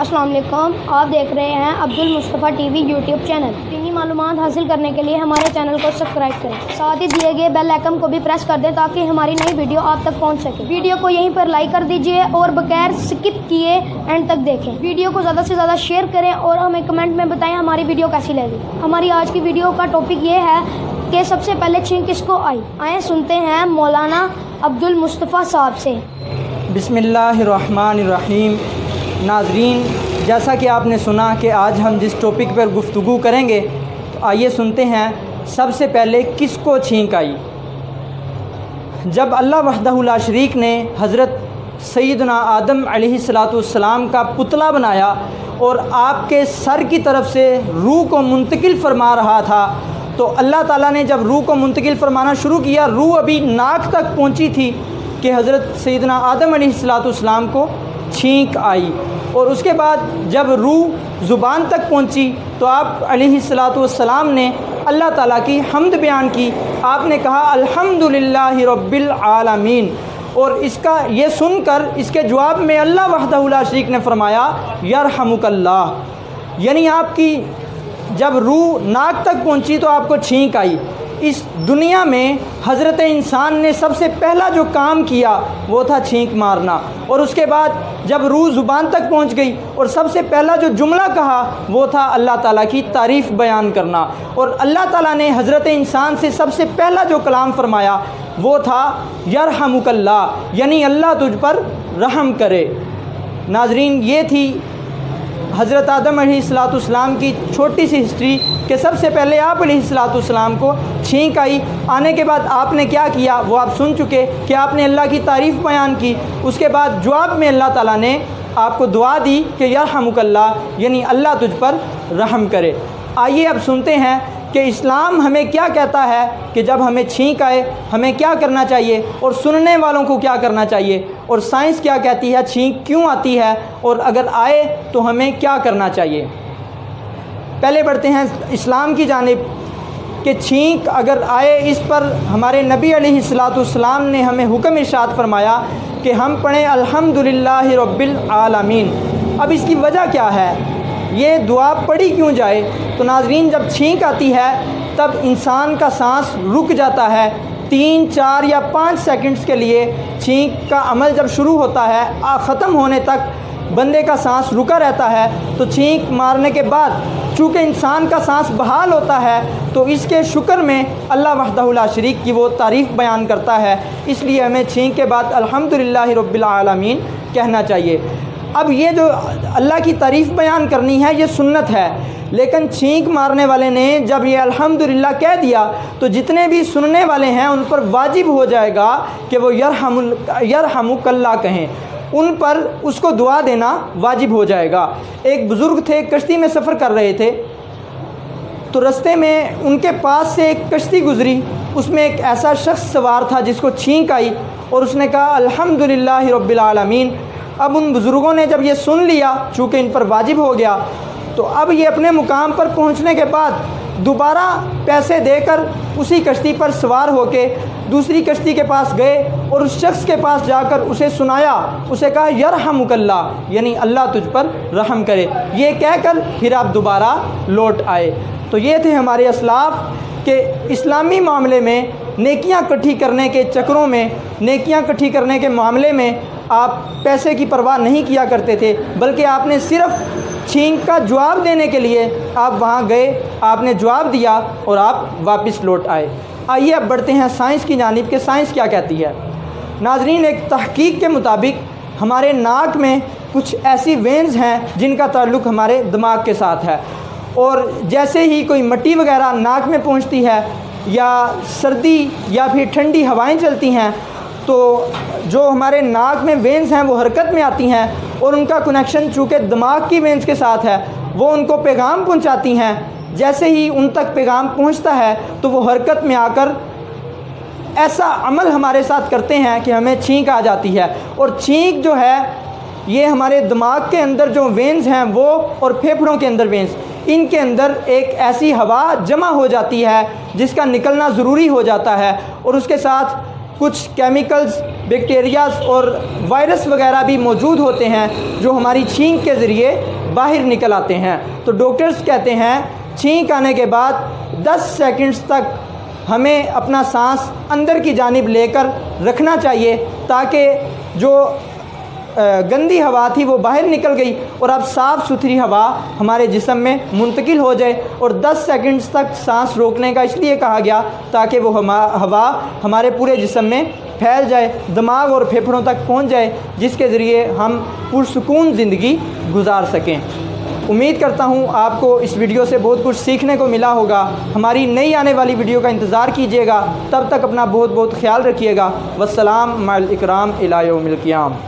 अस्सलाम वालेकुम। आप देख रहे हैं Abdul Mustafa TV YouTube channel. दीनी मालूमात हासिल करने के लिए हमारे चैनल को सब्सक्राइब करें, साथ ही दिए गए बेल आइकन को भी प्रेस कर दें ताकि हमारी नई वीडियो आप तक पहुंच सके। वीडियो को यहीं पर लाइक कर दीजिए और बगैर स्किप किए एंड तक देखें। वीडियो को ज़्यादा से ज़्यादा शेयर करें और हमें कमेंट में बताएं हमारी वीडियो कैसी लगी। हमारी आज की वीडियो का टॉपिक ये है कि सबसे पहले छींक किसको आई। आए सुनते हैं मौलाना अब्दुल मुस्तफ़ा साहब से। बिस्मिल्लाहिर्रहमानिर्रहीम। नाज़रीन, जैसा कि आपने सुना कि आज हम जिस टॉपिक पर गुफ्तगू करेंगे, तो आइए सुनते हैं सबसे पहले किसको छींक आई। जब अल्लाह वहदहु ला शरीक ने हज़रत सैयदना आदम अलैहिस्सलाम का पुतला बनाया और आपके सर की तरफ से रूह को मुंतकिल फरमा रहा था, तो अल्लाह ताला ने जब रूह को मुंतकिल फरमाना शुरू किया, रूह अभी नाक तक पहुंची थी कि हज़रत सैयदना आदम अलैहिस्सलाम को छींक आई। और उसके बाद जब रूह ज़ुबान तक पहुंची तो आप अलैहिस्सलाम ने अल्लाह ताला की हम्द बयान की। आपने कहा अल्हम्दुलिल्लाहि रब्बिल आलमीन। और इसका ये सुनकर इसके जवाब में अल्लाह वहदहु ला शरीक ने फरमाया यरहमुकल्लाह, यानी आपकी जब रूह नाक तक पहुंची तो आपको छींक आई। इस दुनिया में हज़रत इंसान ने सबसे पहला जो काम किया वो था छींक मारना, और उसके बाद जब रूह ज़ुबान तक पहुंच गई और सबसे पहला जो जुमला कहा वो था अल्लाह ताला की तारीफ़ बयान करना। और अल्लाह ताला ने हज़रत इंसान से सबसे पहला जो कलाम फरमाया वो था यरहमुकल्लाह, यानी अल्लाह तुझ पर रहम करे। नाज़रीन, ये थी हज़रत आदम अलैहिस्सलाम की छोटी सी हिस्ट्री कि सबसे पहले आप अलैहिस्सलाम को छींक आई। आने के बाद आपने क्या किया वो आप सुन चुके कि आपने अल्लाह की तारीफ़ बयान की। उसके बाद जवाब में अल्लाह ताला ने आपको दुआ दी कि यरहमुकल्लाह, यानी अल्लाह तुझ पर रहम करे। आइए अब सुनते हैं कि इस्लाम हमें क्या कहता है कि जब हमें छींक आए हमें क्या करना चाहिए और सुनने वालों को क्या करना चाहिए, और साइंस क्या कहती है, छींक क्यों आती है और अगर आए तो हमें क्या करना चाहिए। पहले बढ़ते हैं इस्लाम की जानिब कि छींक अगर आए इस पर हमारे नबी अलैहिस्सलाम ने हमें हुक्म इरशाद फरमाया कि हम पढ़ें अल्हम्दुलिल्लाहि रब्बिल आलमीन। अब इसकी वजह क्या है, ये दुआ पढ़ी क्यों जाए? तो नाज़रीन, जब छींक आती है तब इंसान का सांस रुक जाता है। 3, 4 या 5 सेकंड्स के लिए छींक का अमल जब शुरू होता है ख़त्म होने तक बंदे का सांस रुका रहता है। तो छींक मारने के बाद चूँकि इंसान का सांस बहाल होता है तो इसके शुक्र में अल्लाह वहदहु ला शरीक की वो तारीफ़ बयान करता है। इसलिए हमें छींक के बाद अल्हम्दुलिल्लाहि रब्बिल आलमीन कहना चाहिए। अब ये जो अल्लाह की तारीफ़ बयान करनी है ये सुन्नत है, लेकिन छींक मारने वाले ने जब ये अल्हम्दुलिल्लाह कह दिया तो जितने भी सुनने वाले हैं उन पर वाजिब हो जाएगा कि वो यरहमुकल्लाह कहें, उन पर उसको दुआ देना वाजिब हो जाएगा। एक बुज़ुर्ग थे, कश्ती में सफ़र कर रहे थे, तो रास्ते में उनके पास से एक कश्ती गुज़री, उसमें एक ऐसा शख्स सवार था जिसको छींक आई और उसने कहा अल्हम्दुलिल्लाहि रब्बिल आलमीन। अब उन बुज़ुर्गों ने जब ये सुन लिया, चूँकि इन पर वाजिब हो गया, तो अब ये अपने मुकाम पर पहुंचने के बाद दोबारा पैसे देकर उसी कश्ती पर सवार होके दूसरी कश्ती के पास गए और उस शख्स के पास जाकर उसे सुनाया, उसे कहा यरहमुकल्लाह, यानी अल्लाह तुझ पर रहम करे। ये कहकर फिर आप दोबारा लौट आए। तो ये थे हमारे असलाफ़ कि इस्लामी मामले में नेकियां इकट्ठी करने के चक्करों में, नेकियां इकट्ठी करने के मामले में आप पैसे की परवाह नहीं किया करते थे, बल्कि आपने सिर्फ़ छींक का जवाब देने के लिए आप वहाँ गए, आपने जवाब दिया और आप वापस लौट आए। आइए अब बढ़ते हैं साइंस की जानिब कि साइंस क्या कहती है। नाज़रीन, एक तहकीक के मुताबिक हमारे नाक में कुछ ऐसी वेन्स हैं जिनका ताल्लुक़ हमारे दिमाग के साथ है, और जैसे ही कोई मिट्टी वगैरह नाक में पहुँचती है या सर्दी या फिर ठंडी हवाएँ चलती हैं तो जो हमारे नाक में वेन्स हैं वो हरकत में आती हैं और उनका कनेक्शन चूँकि दिमाग की वेन्स के साथ है, वो उनको पैगाम पहुंचाती हैं। जैसे ही उन तक पैगाम पहुंचता है तो वो हरकत में आकर ऐसा अमल हमारे साथ करते हैं कि हमें छींक आ जाती है। और छींक जो है ये हमारे दिमाग के अंदर जो वेन्स हैं वो और फेफड़ों के अंदर वेन्स, इनके अंदर एक ऐसी हवा जमा हो जाती है जिसका निकलना ज़रूरी हो जाता है, और उसके साथ कुछ केमिकल्स बैक्टीरियाज और वायरस वगैरह भी मौजूद होते हैं जो हमारी छींक के ज़रिए बाहर निकल आते हैं। तो डॉक्टर्स कहते हैं छींक आने के बाद 10 सेकंड्स तक हमें अपना सांस अंदर की जानिब लेकर रखना चाहिए ताकि जो गंदी हवा थी वो बाहर निकल गई और अब साफ़ सुथरी हवा हमारे जिस्म में मुंतकिल हो जाए। और 10 सेकंड्स तक सांस रोकने का इसलिए कहा गया ताकि वो हवा हमारे पूरे जिस्म में फैल जाए, दिमाग और फेफड़ों तक पहुंच जाए, जिसके ज़रिए हम पुरसुकून ज़िंदगी गुजार सकें। उम्मीद करता हूं आपको इस वीडियो से बहुत कुछ सीखने को मिला होगा। हमारी नई आने वाली वीडियो का इंतज़ार कीजिएगा। तब तक अपना बहुत बहुत ख्याल रखिएगा। वस्सलाम मअल इकराम इला यौमिल क़ियाम।